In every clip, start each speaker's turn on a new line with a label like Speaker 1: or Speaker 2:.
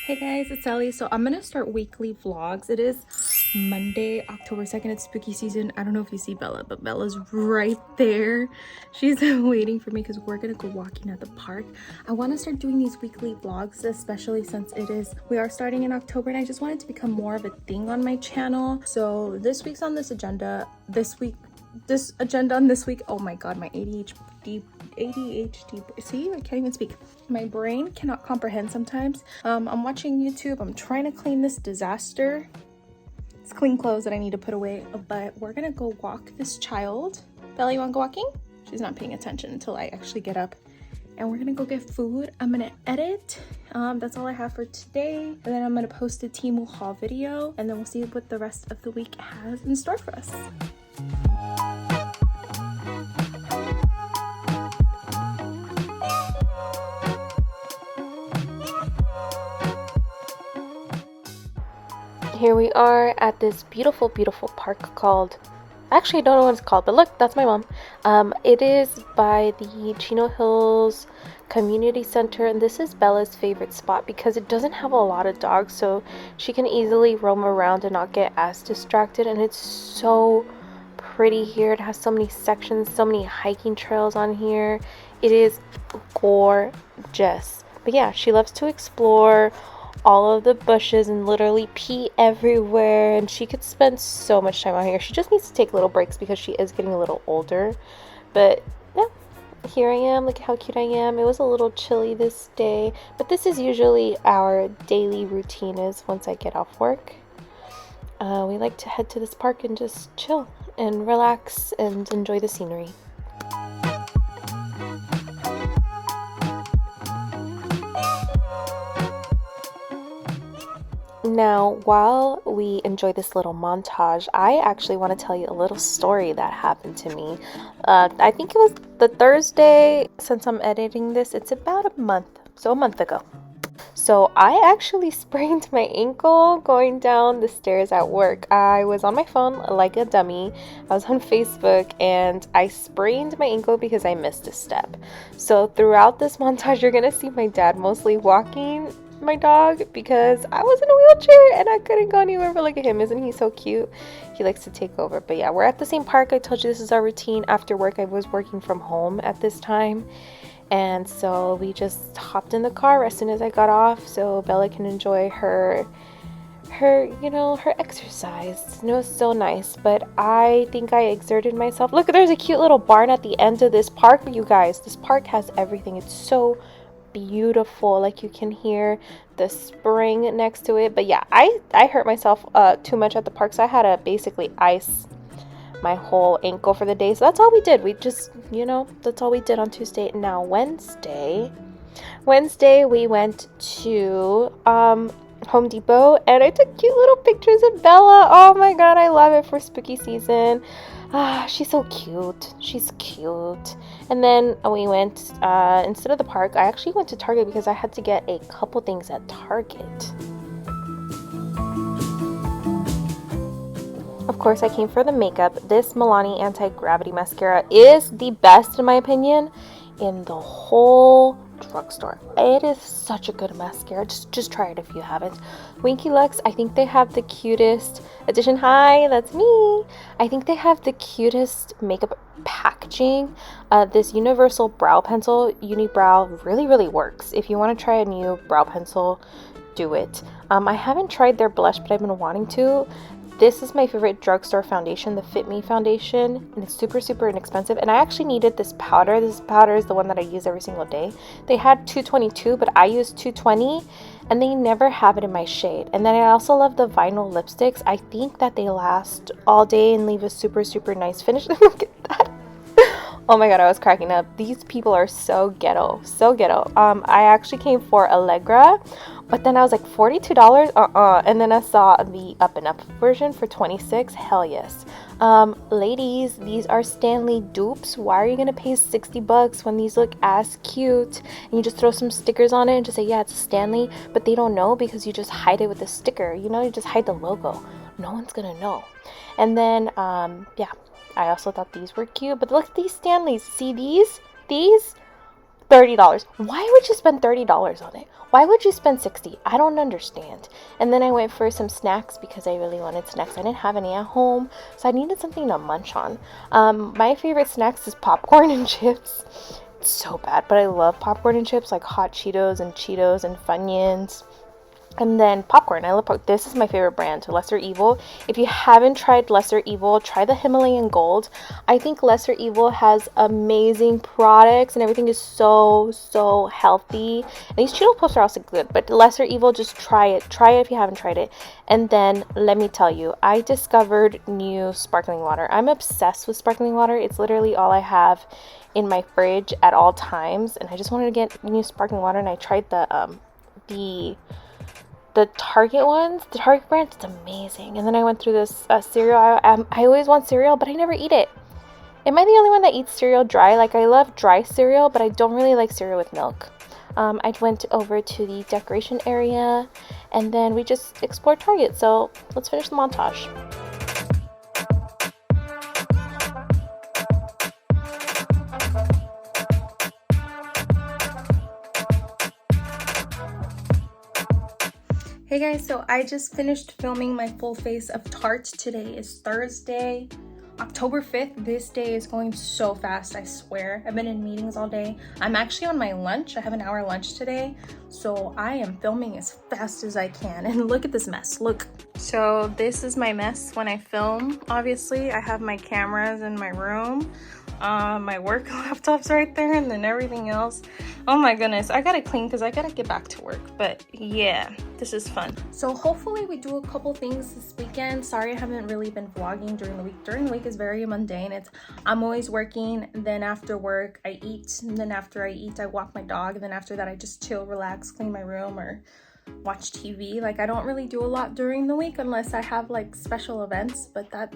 Speaker 1: Hey guys, it's Ellie. So I'm gonna start weekly vlogs. It is Monday, October 2nd. It's spooky season. I don't know if you see Bella, but Bella's right there. She's waiting for me because we're gonna go walking at the park. I want to start doing these weekly vlogs, especially since we are starting in October, and I just want it to become more of a thing on my channel. So this week's on this agenda. Oh my god, my ADHD, see, I can't even speak. My brain cannot comprehend sometimes. I'm watching YouTube. I'm trying to clean this disaster. It's clean clothes that I need to put away, but we're gonna go walk this child. Bella, you wanna go walking? She's not paying attention until I actually get up. And we're gonna go get food. I'm gonna edit. That's all I have for today. And then I'm gonna post a Temu haul video, and then we'll see what the rest of the week has in store for us. Here we are at this beautiful park called, actually I don't know what it's called, but look, that's my mom. It is by the Chino Hills Community Center, and this is Bella's favorite spot because it doesn't have a lot of dogs, so she can easily roam around and not get as distracted. And it's so pretty here. It has so many sections, so many hiking trails on here. It is gorgeous. But yeah, she loves to explore all of the bushes and literally pee everywhere, and she could spend so much time out here. She just needs to take little breaks because she is getting a little older. But yeah, here I am. Look how cute I am. It was a little chilly this day, but this is usually our daily routine is once I get off work. We like to head to this park and just chill and relax and enjoy the scenery. Now, while we enjoy this little montage, I actually want to tell you a little story that happened to me. I think it was the Thursday, since I'm editing this, it's about a month ago. So I actually sprained my ankle going down the stairs at work. I was on my phone like a dummy. I was on Facebook and I sprained my ankle because I missed a step. So throughout this montage, you're gonna see my dad mostly walking my dog because I was in a wheelchair and I couldn't go anywhere. But look at him, isn't he so cute? He likes to take over. But yeah, we're at the same park. I told you this is our routine after work. I was working from home at this time, and so we just hopped in the car as soon as I got off so Bella can enjoy her exercise. It was so nice, but I think I exerted myself. Look, there's a cute little barn at the end of this park. You guys, this park has everything. It's so beautiful. Like, you can hear the spring next to it. But yeah, I hurt myself too much at the park, so I had to basically ice my whole ankle for the day. So that's all we did. We just, that's all we did on Tuesday. Now Wednesday we went to Home Depot, and I took cute little pictures of Bella. Oh my god, I love it for spooky season. She's so cute. She's cute. And then we went, instead of the park, I actually went to Target because I had to get a couple things at Target. Of course, I came for the makeup. This Milani Anti-Gravity Mascara is the best, in my opinion, in the whole drugstore. It is such a good mascara. Just try it if you haven't. Winky Lux, I think they have the cutest addition. Hi, that's me. I think they have the cutest makeup packaging. This universal brow pencil, Unibrow, really works. If you want to try a new brow pencil, do it. I haven't tried their blush, but I've been wanting to. This is my favorite drugstore foundation, the Fit Me foundation, and it's super inexpensive. And I actually needed this powder. This powder is the one that I use every single day. They had 222, but I used 220, and they never have it in my shade. And then I also love the vinyl lipsticks. I think that they last all day and leave a super nice finish. Look at that. Oh my god, I was cracking up. These people are so ghetto. I actually came for Allegra, but then I was like, $42? And then I saw the Up and Up version for $26. Hell yes. Ladies, these are Stanley dupes. Why are you gonna pay $60 when these look as cute? And you just throw some stickers on it and just say, yeah, it's a Stanley, but they don't know because you just hide it with a sticker. You just hide the logo. No one's gonna know. And then, yeah, I also thought these were cute, but look at these Stanleys. See these? $30. Why would you spend $30 on it? Why would you spend 60? I don't understand. And then I went for some snacks because I really wanted snacks. I didn't have any at home, so I needed something to munch on. My favorite snacks is popcorn and chips. It's so bad, but I love popcorn and chips, like hot Cheetos and Funyuns. And then popcorn. I love popcorn. This is my favorite brand, Lesser Evil. If you haven't tried Lesser Evil, try the Himalayan Gold. I think Lesser Evil has amazing products and everything is so healthy. And these Cheeto Puffs are also good, but Lesser Evil, just try it. Try it if you haven't tried it. And then let me tell you, I discovered new sparkling water. I'm obsessed with sparkling water. It's literally all I have in my fridge at all times. And I just wanted to get new sparkling water, and I tried the Target ones, the Target brand. It's amazing. And then I went through this cereal. I always want cereal, but I never eat it. Am I the only one that eats cereal dry? Like, I love dry cereal, but I don't really like cereal with milk. I went over to the decoration area, and then we just explored Target. So let's finish the montage. Hey guys, so I just finished filming my full face of Tarte. Today is Thursday, October 5th. This day is going so fast, I swear. I've been in meetings all day. I'm actually on my lunch. I have an hour lunch today, so I am filming as fast as I can. And look at this mess, look. So this is my mess when I film. Obviously, I have my cameras in my room. My work laptop's right there, and then everything else. Oh my goodness, I gotta clean because I gotta get back to work. But yeah, this is fun. So hopefully we do a couple things this weekend. Sorry I haven't really been vlogging during the week. During the week is very mundane. I'm always working, and then after work I eat, and then after I eat I walk my dog, and then after that I just chill, relax, clean my room, or watch TV. Like, I don't really do a lot during the week unless I have like special events, but that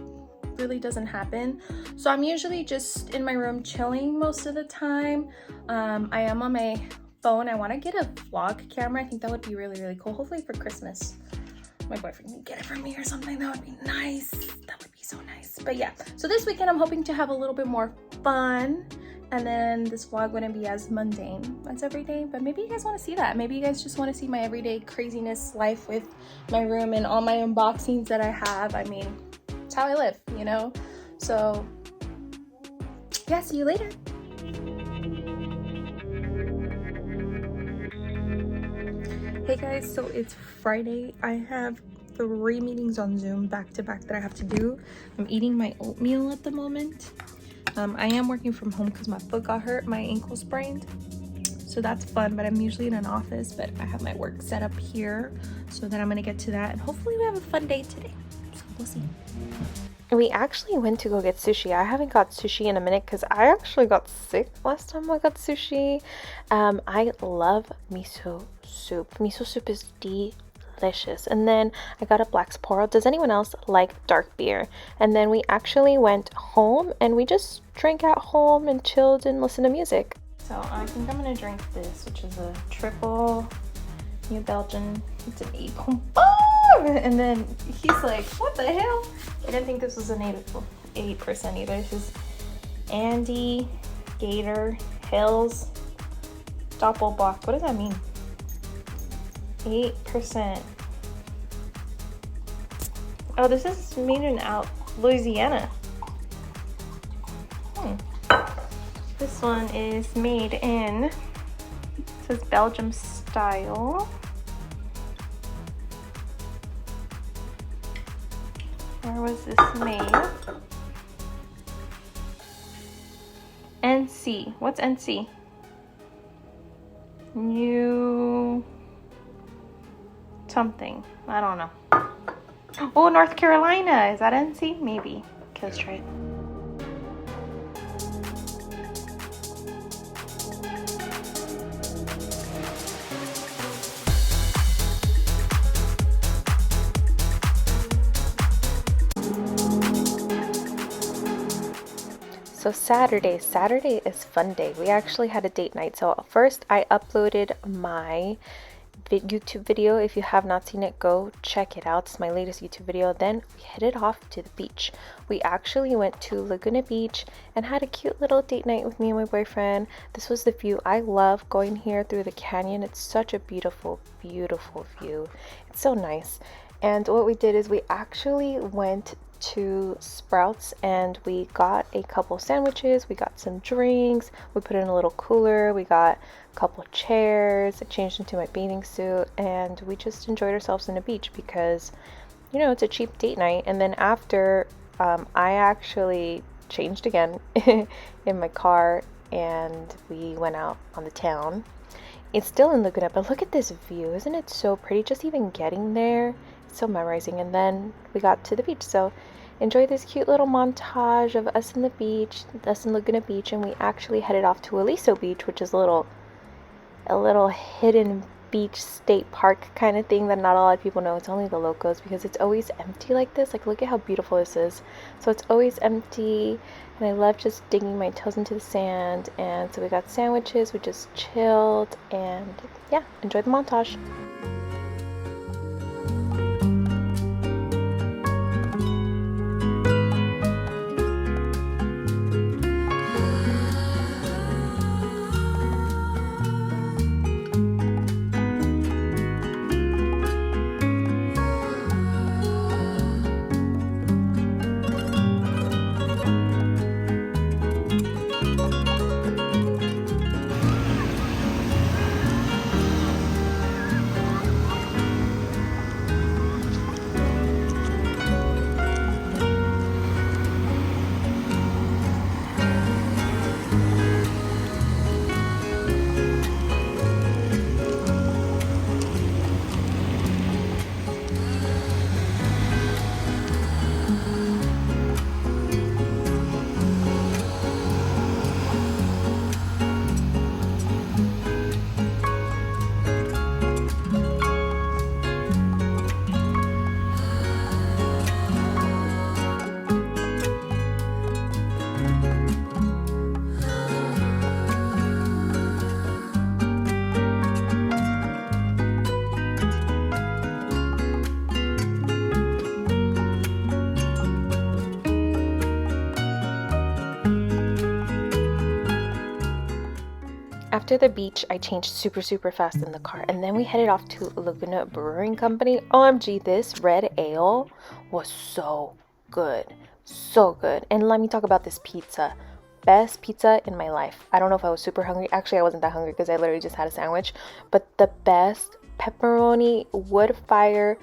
Speaker 1: really doesn't happen. So I'm usually just in my room chilling most of the time. I am on my phone. I want to get a vlog camera. I think that would be really cool. Hopefully for Christmas my boyfriend can get it for me or something. That would be nice. That would be so nice. But yeah, so this weekend I'm hoping to have a little bit more fun, and then this vlog wouldn't be as mundane as every day. But maybe you guys want to see that. Maybe you guys just want to see my everyday craziness life with my room and all my unboxings that I have. I mean, it's how I live, you know? So yeah, see you later. Hey guys, so it's Friday. I have 3 meetings on Zoom back to back that I have to do. I'm eating my oatmeal at the moment. I am working from home because my foot got hurt, my ankle sprained. So that's fun, but I'm usually in an office, but I have my work set up here, so then I'm gonna get to that, and hopefully we have a fun day today. So we'll see. We actually went to go get sushi. I haven't got sushi in a minute because I actually got sick last time I got sushi. I love miso soup. Miso soup is delicious. And then I got a black Sapporo. Does anyone else like dark beer? And then we actually went home and we just drank at home and chilled and listened to music. So I think I'm gonna drink this, which is a triple New Belgian. It's an 8.5. And then he's like, what the hell? I didn't think this was an 8% either. This is Andy Gator Hills Doppelbock. What does that mean? 8%. Oh, this is made in Louisiana. This one is made in, it says Belgium style. Where was this made? NC. What's NC? New something. I don't know. Oh, North Carolina. Is that NC? Maybe. Okay, let's try it. So Saturday is fun day. We actually had a date night. So first I uploaded my YouTube video. If you have not seen it, go check it out. It's my latest YouTube video. Then we headed off to the beach. We actually went to Laguna Beach and had a cute little date night with me and my boyfriend. This was the view. I love going here through the canyon. It's such a beautiful, beautiful view. It's so nice. And what we did is we actually went to Sprouts and we got a couple sandwiches, we got some drinks, we put in a little cooler, we got a couple chairs, I changed into my bathing suit, and we just enjoyed ourselves in the beach because, you know, it's a cheap date night. And then after, I actually changed again in my car and we went out on the town. It's still in Laguna, but look at this view. Isn't it so pretty? Just even getting there, it's so memorizing. And then we got to the beach. So enjoy this cute little montage of us in the beach, us in Laguna Beach, and we actually headed off to Aliso Beach, which is a little hidden beach state park kind of thing that not a lot of people know. It's only the locals because it's always empty like this. Like, look at how beautiful this is. So it's always empty, and I love just digging my toes into the sand. And so we got sandwiches, we just chilled, and yeah, enjoy the montage. After the beach, I changed super fast in the car, and then we headed off to Laguna Brewing Company. OMG, this red ale was so good. So good. And let me talk about this pizza. Best pizza in my life. I don't know if I was super hungry. Actually, I wasn't that hungry because I literally just had a sandwich. But the best pepperoni wood fire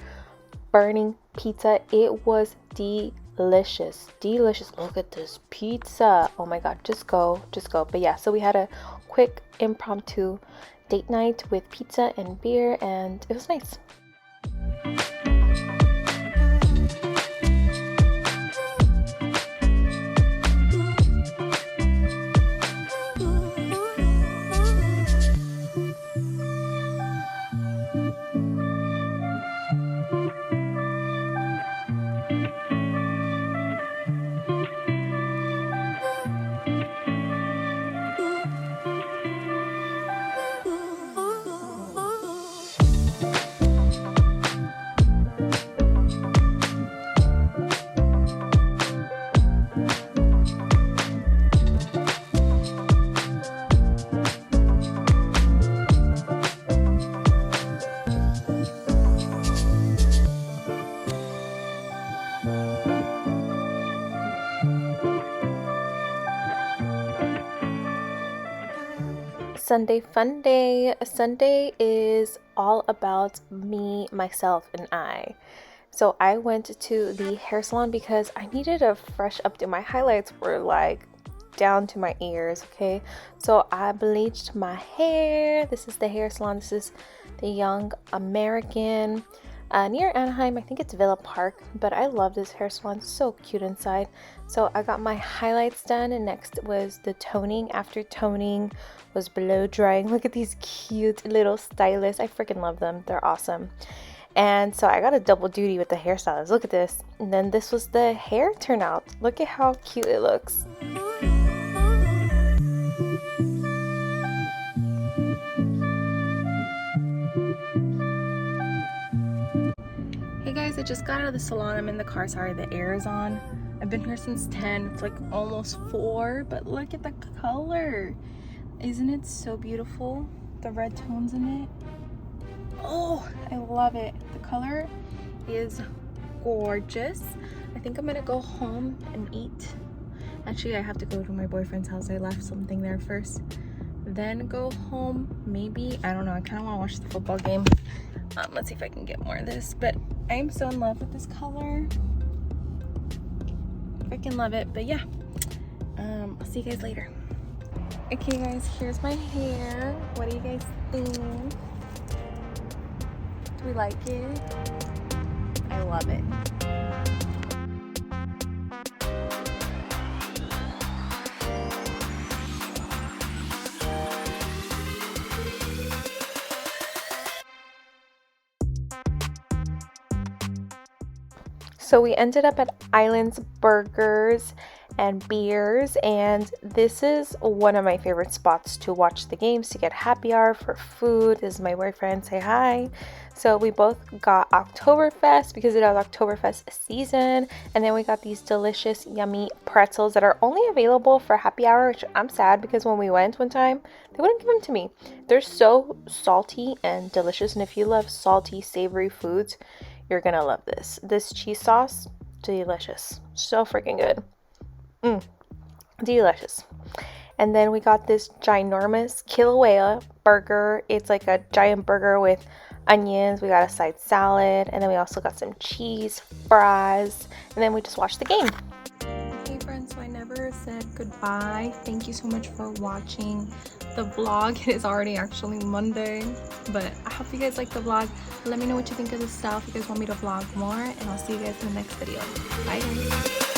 Speaker 1: burning pizza. It was delicious. Look at this pizza. Oh my god, just go. But yeah, so we had a quick impromptu date night with pizza and beer, and it was nice. Sunday fun day. Sunday is all about me, myself, and I. So I went to the hair salon because I needed a fresh update. My highlights were like down to my ears, okay? So I bleached my hair. This is the hair salon. This is the Young American near Anaheim. I think it's Villa Park, but I love this hair salon. It's so cute inside. So I got my highlights done, and next was the toning. After toning was blow drying. Look at these cute little stylists. I freaking love them. They're awesome. And so I got a double duty with the hairstylist. Look at this. And then this was the hair turnout. Look at how cute it looks. Hey guys, I just got out of the salon. I'm in the car. Sorry, the air is on. I've been here since 10. It's like almost 4, but look at the color. Isn't it so beautiful? The red tones in it. Oh, I love it. The color is gorgeous. I think I'm gonna go home and eat. Actually, I have to go to my boyfriend's house. I left something there first. Then go home, maybe. I don't know. I kind of want to watch the football game. Let's see if I can get more of this. But I am so in love with this color. Freaking love it. But yeah, I'll see you guys later. Okay guys, here's my hair. What do you guys think? Do we like it? I love it. So we ended up at Islands Burgers and Beers, and this is one of my favorite spots to watch the games, to get happy hour for food. This is my boyfriend. Say hi. So we both got Oktoberfest because it was Oktoberfest season, and then we got these delicious, yummy pretzels that are only available for happy hour, which I'm sad because when we went one time, they wouldn't give them to me. They're so salty and delicious, and if you love salty, savory foods, you're gonna love this. This cheese sauce, delicious. So freaking good. Delicious. And then we got this ginormous Kilauea burger. It's like a giant burger with onions. We got a side salad, and then we also got some cheese, fries, and then we just watched the game. Okay friends, so I never said goodbye. Thank you so much for watching the vlog. It is already actually Monday, but I hope you guys like the vlog. Let me know what you think of this stuff. If you guys want me to vlog more, and I'll see you guys in the next video. Bye guys.